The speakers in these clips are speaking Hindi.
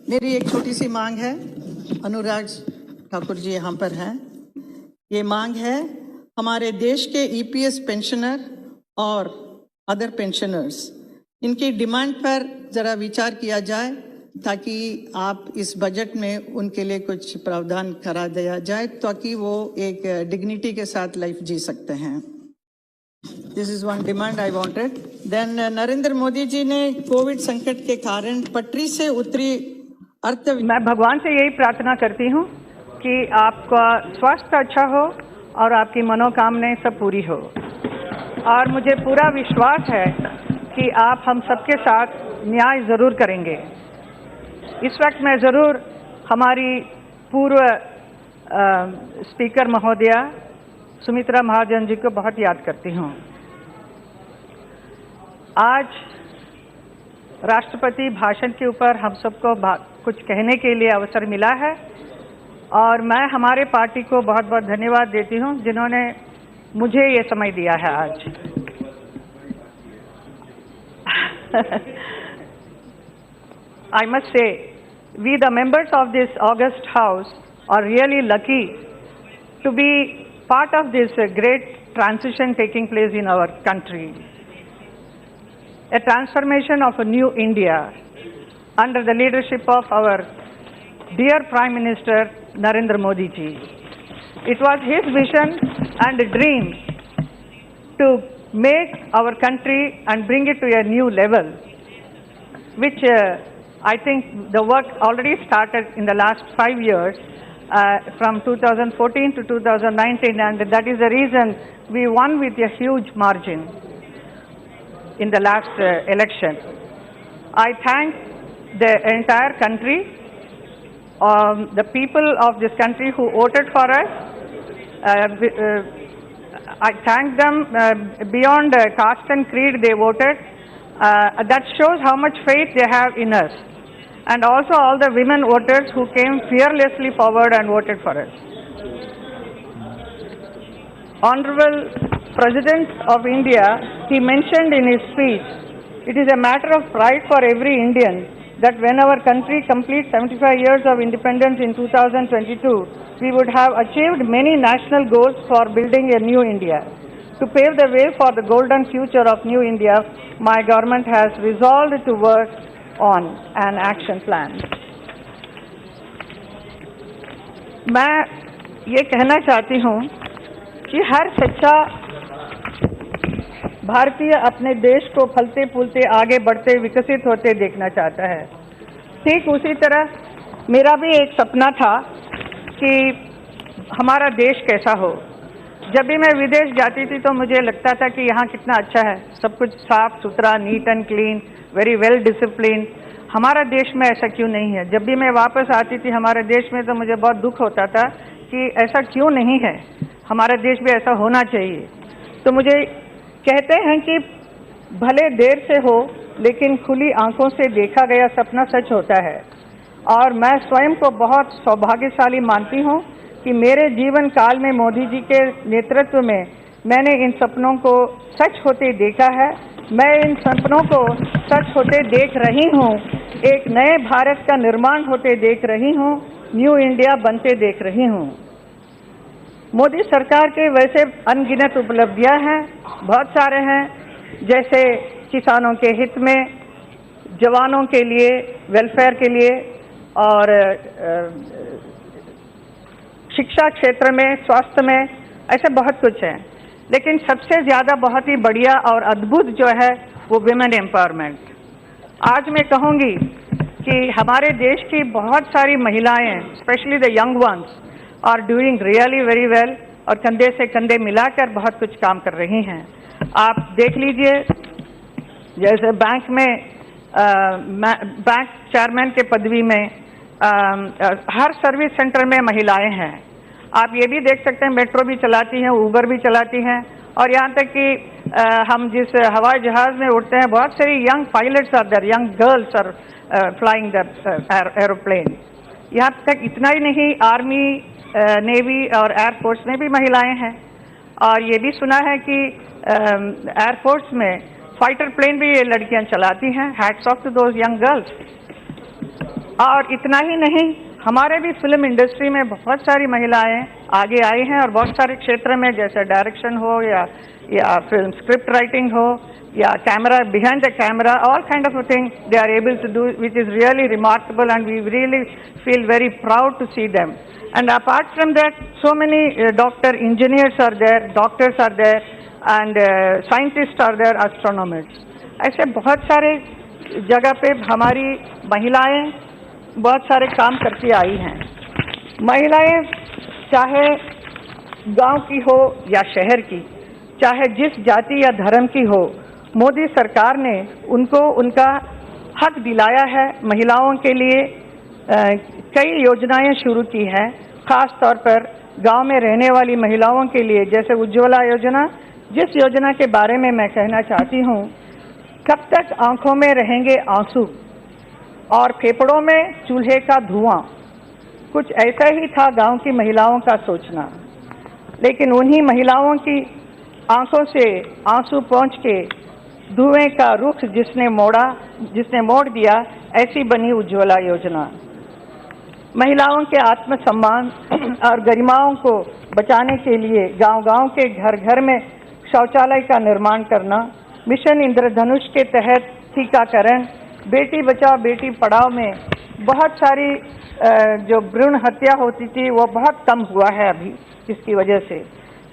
मेरी एक छोटी सी मांग है। अनुराग ठाकुर जी यहाँ पर हैं। ये मांग है हमारे देश के ईपीएस पेंशनर और अदर पेंशनर्स, इनकी डिमांड पर ज़रा विचार किया जाए ताकि आप इस बजट में उनके लिए कुछ प्रावधान करा दिया जाए ताकि वो एक डिग्निटी के साथ लाइफ जी सकते हैं। This is one demand I wanted. Then Narendra Modi ji ने कोविड संकट के कारण पटरी से उतरी मैं भगवान से यही प्रार्थना करती हूँ कि आपका स्वास्थ्य अच्छा हो और आपकी मनोकामनाएं सब पूरी हो, और मुझे पूरा विश्वास है कि आप हम सबके साथ न्याय ज़रूर करेंगे। इस वक्त मैं ज़रूर हमारी पूर्व स्पीकर महोदया सुमित्रा महाजन जी को बहुत याद करती हूँ। आज राष्ट्रपति भाषण के ऊपर हम सबको कुछ कहने के लिए अवसर मिला है, और मैं हमारे पार्टी को बहुत बहुत धन्यवाद देती हूँ जिन्होंने मुझे ये समय दिया है आज। I must say, we the members of this august house are really lucky to be part of this great transition taking place in our country. A transformation of a new India under the leadership of our dear Prime Minister Narendra Modi ji. It was his vision and dream to make our country and bring it to a new level, which I think the work already started in the last 5 years, from 2014 to 2019, and that is the reason we won with a huge margin in the last election. I thank the entire country, the people of this country who voted for us. I thank them beyond caste and creed they voted. That shows how much faith they have in us. And also all the women voters who came fearlessly forward and voted for us. Honorable President of India, he mentioned in his speech, it is a matter of pride for every Indian that when our country completes 75 years of independence in 2022, we would have achieved many national goals for building a new India. To pave the way for the golden future of new India, my government has resolved to work on an action plan. मैं ये कहना चाहती हूँ कि हर सच्चा भारतीय अपने देश को फलते फूलते आगे बढ़ते विकसित होते देखना चाहता है। ठीक उसी तरह मेरा भी एक सपना था कि हमारा देश कैसा हो। जब भी मैं विदेश जाती थी तो मुझे लगता था कि यहाँ कितना अच्छा है, सब कुछ साफ सुथरा, neat and clean, very well discipline. हमारा देश में ऐसा क्यों नहीं है? जब भी मैं वापस आती थी हमारे देश में तो मुझे बहुत दुख होता था कि ऐसा क्यों नहीं है, हमारा देश भी ऐसा होना चाहिए। तो मुझे कहते हैं कि भले देर से हो लेकिन खुली आंखों से देखा गया सपना सच होता है, और मैं स्वयं को बहुत सौभाग्यशाली मानती हूँ कि मेरे जीवन काल में मोदी जी के नेतृत्व में मैंने इन सपनों को सच होते देखा है। मैं इन सपनों को सच होते देख रही हूँ, एक नए भारत का निर्माण होते देख रही हूँ, न्यू इंडिया बनते देख रही हूँ। मोदी सरकार के वैसे अनगिनत उपलब्धियां हैं, बहुत सारे हैं, जैसे किसानों के हित में, जवानों के लिए, वेलफेयर के लिए, और शिक्षा क्षेत्र में, स्वास्थ्य में, ऐसे बहुत कुछ है। लेकिन सबसे ज़्यादा बहुत ही बढ़िया और अद्भुत जो है वो विमेन एम्पावरमेंट। आज मैं कहूँगी कि हमारे देश की बहुत सारी महिलाएं, specially the young ones, are doing really very well, और कंधे से कंधे मिलाकर बहुत कुछ काम कर रही हैं। आप देख लीजिए, जैसे बैंक में बैंक चेयरमैन के पदवी में, हर सर्विस सेंटर में महिलाएं हैं। आप ये भी देख सकते हैं, मेट्रो भी चलाती हैं, ऊबर भी चलाती हैं, और यहाँ तक कि हम जिस हवाई जहाज़ में उड़ते हैं बहुत सारी young pilots are there, young girls are flying the aeroplane. यहाँ तक इतना ही नहीं, आर्मी, नेवी और एयरफोर्स में भी महिलाएं हैं, और ये भी सुना है कि एयरफोर्स में फाइटर प्लेन भी ये लड़कियां चलाती हैं। Hats off to those young girls. और इतना ही नहीं, हमारे भी फिल्म इंडस्ट्री में बहुत सारी महिलाएं आगे आई हैं और बहुत सारे क्षेत्र में, जैसे डायरेक्शन हो या फिल्म स्क्रिप्ट राइटिंग हो या camera, behind the camera, all kind of thing they are able to do, which is really remarkable and we really feel very proud to see them. And apart from that, so many doctor engineers are there, doctors are there, and scientists are there, astronomers. ऐसे बहुत सारे जगह पे हमारी महिलाएं बहुत सारे काम करती आई हैं. महिलाएं चाहे गांव की हो या शहर की, चाहे जिस जाति या धर्म की हो, मोदी सरकार ने उनको उनका हक दिलाया है. महिलाओं के लिए कई योजनाएं शुरू की हैं, खास तौर पर गांव में रहने वाली महिलाओं के लिए, जैसे उज्ज्वला योजना, जिस योजना के बारे में मैं कहना चाहती हूं, कब तक आंखों में रहेंगे आंसू और फेफड़ों में चूल्हे का धुआं, कुछ ऐसा ही था गांव की महिलाओं का सोचना. लेकिन उन्हीं महिलाओं की आंखों से आंसू पहुंच के धुएं का रुख जिसने मोड़ दिया, ऐसी बनी उज्ज्वला योजना. महिलाओं के आत्मसम्मान और गरिमाओं को बचाने के लिए गांव-गांव के घर-घर में शौचालय का निर्माण करना, मिशन इंद्रधनुष के तहत टीकाकरण, बेटी बचाओ बेटी पढ़ाओ में बहुत सारी जो भ्रूण हत्या होती थी वो बहुत कम हुआ है अभी इसकी वजह से.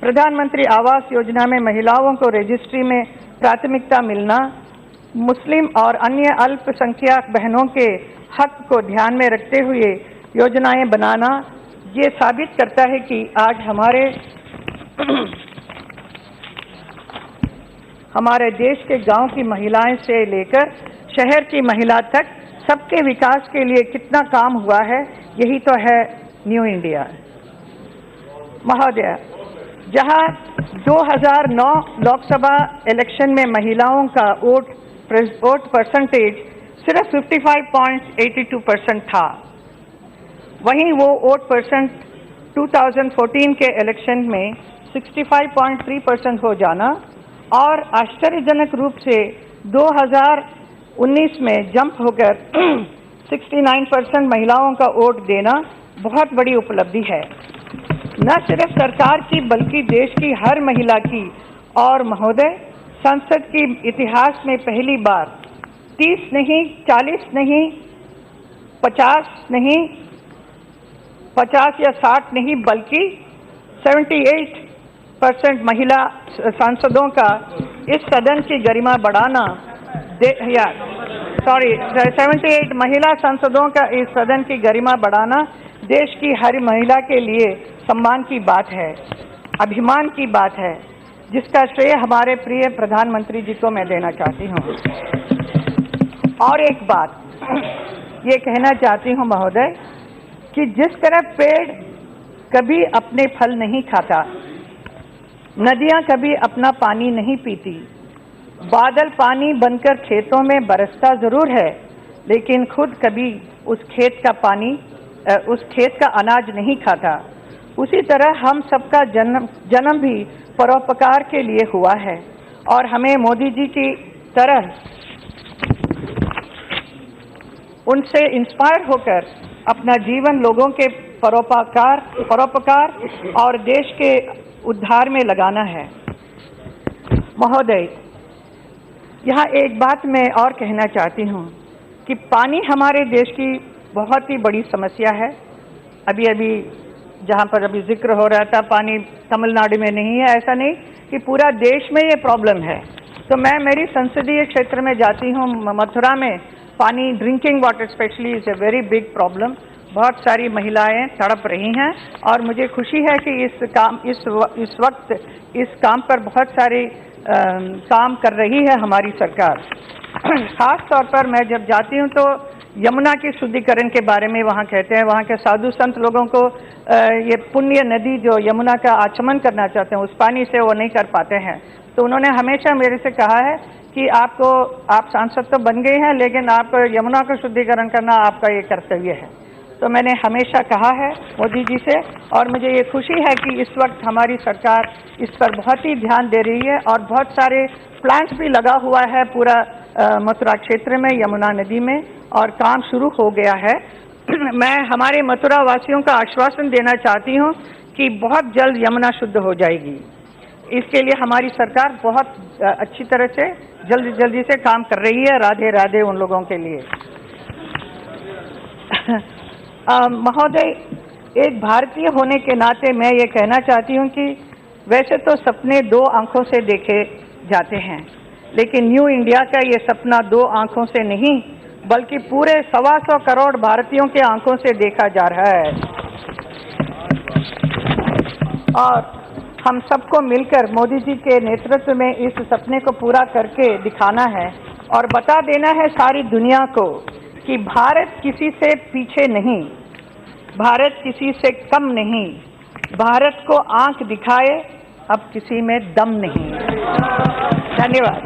प्रधानमंत्री आवास योजना में महिलाओं को रजिस्ट्री में प्राथमिकता मिलना, मुस्लिम और अन्य अल्पसंख्यक बहनों के हक को ध्यान में रखते हुए योजनाएं बनाना, ये साबित करता है कि आज हमारे देश के गांव की महिलाएं से लेकर शहर की महिला तक सबके विकास के लिए कितना काम हुआ है. यही तो है न्यू इंडिया. महोदय, जहां 2009 लोकसभा इलेक्शन में महिलाओं का वोट परसेंटेज सिर्फ 55.82% था, वहीं वो वोट परसेंट 2014 के इलेक्शन में 65.3% हो जाना और आश्चर्यजनक रूप से 2019 में जंप होकर 69% महिलाओं का वोट देना बहुत बड़ी उपलब्धि है, न सिर्फ सरकार की बल्कि देश की हर महिला की. और महोदय, संसद की इतिहास में पहली बार 30 नहीं, 40 नहीं, 50 नहीं, 50 या 60 नहीं, बल्कि 78% महिला सांसदों का इस सदन की गरिमा बढ़ाना, 78 महिला सांसदों का इस सदन की गरिमा बढ़ाना देश की हर महिला के लिए सम्मान की बात है, अभिमान की बात है, जिसका श्रेय हमारे प्रिय प्रधानमंत्री जी को मैं देना चाहती हूँ. और एक बात ये कहना चाहती हूँ महोदय, कि जिस तरह पेड़ कभी अपने फल नहीं खाता, नदियां कभी अपना पानी नहीं पीती, बादल पानी बनकर खेतों में बरसता जरूर है, लेकिन खुद कभी उस खेत का अनाज नहीं खाता, उसी तरह हम सबका जन्म भी परोपकार के लिए हुआ है. और हमें मोदी जी की तरह उनसे इंस्पायर होकर अपना जीवन लोगों के परोपकार और देश के उद्धार में लगाना है. महोदय, यहाँ एक बात मैं और कहना चाहती हूँ कि पानी हमारे देश की बहुत ही बड़ी समस्या है. अभी जहाँ पर अभी जिक्र हो रहा था, पानी तमिलनाडु में नहीं है, ऐसा नहीं कि पूरा देश में ये प्रॉब्लम है. तो मैं मेरी संसदीय क्षेत्र में जाती हूँ, मथुरा में पानी, drinking water specially is a very big problem. बहुत सारी महिलाएं तड़प रही हैं और मुझे खुशी है कि इस वक्त इस काम पर बहुत सारी काम कर रही है हमारी सरकार. खास तौर पर मैं जब जाती हूँ तो यमुना के शुद्धिकरण के बारे में वहाँ कहते हैं, वहाँ के साधु संत लोगों को ये पुण्य नदी जो यमुना का आचमन करना चाहते हैं, उस पानी से वो नहीं कर पाते हैं. तो उन्होंने हमेशा मेरे से कहा है कि आप सांसद तो बन गए हैं, लेकिन आप यमुना का शुद्धिकरण करना आपका ये कर्तव्य है. तो मैंने हमेशा कहा है मोदी जी से, और मुझे ये खुशी है कि इस वक्त हमारी सरकार इस पर बहुत ही ध्यान दे रही है और बहुत सारे प्लांट्स भी लगा हुआ है पूरा मथुरा क्षेत्र में, यमुना नदी में, और काम शुरू हो गया है। मैं हमारे मथुरा वासियों का आश्वासन देना चाहती हूँ कि बहुत जल्द यमुना शुद्ध हो जाएगी। इसके लिए हमारी सरकार बहुत अच्छी तरह से जल्दी से काम कर रही है। राधे राधे उन लोगों के लिए। महोदय, एक भारतीय होने के नाते मैं ये कहना चाहती हूँ कि वैसे तो सपने 2 आंखों से देखे जाते हैं, लेकिन न्यू इंडिया का ये सपना 2 आंखों से नहीं बल्कि पूरे 125 करोड़ भारतीयों के आंखों से देखा जा रहा है। और हम सबको मिलकर मोदी जी के नेतृत्व में इस सपने को पूरा करके दिखाना है और बता देना है सारी दुनिया को कि भारत किसी से पीछे नहीं, भारत किसी से कम नहीं, भारत को आंख दिखाए अब किसी में दम नहीं। धन्यवाद।